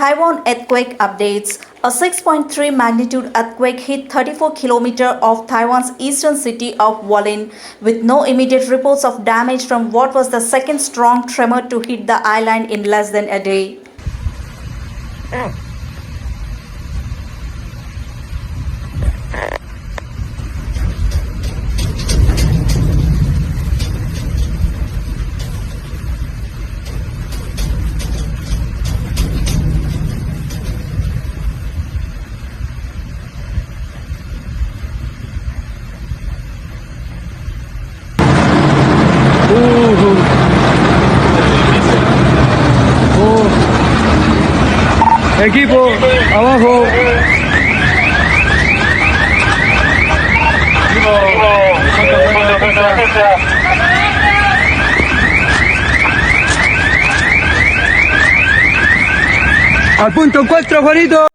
Taiwan earthquake updates. A 6.3 magnitude earthquake hit 34 km off Taiwan's eastern city of Hualien, with no immediate reports of damage from what was the second strong tremor to hit the island in less than a day. Equipo, abajo. Al punto encuentro, Juanito.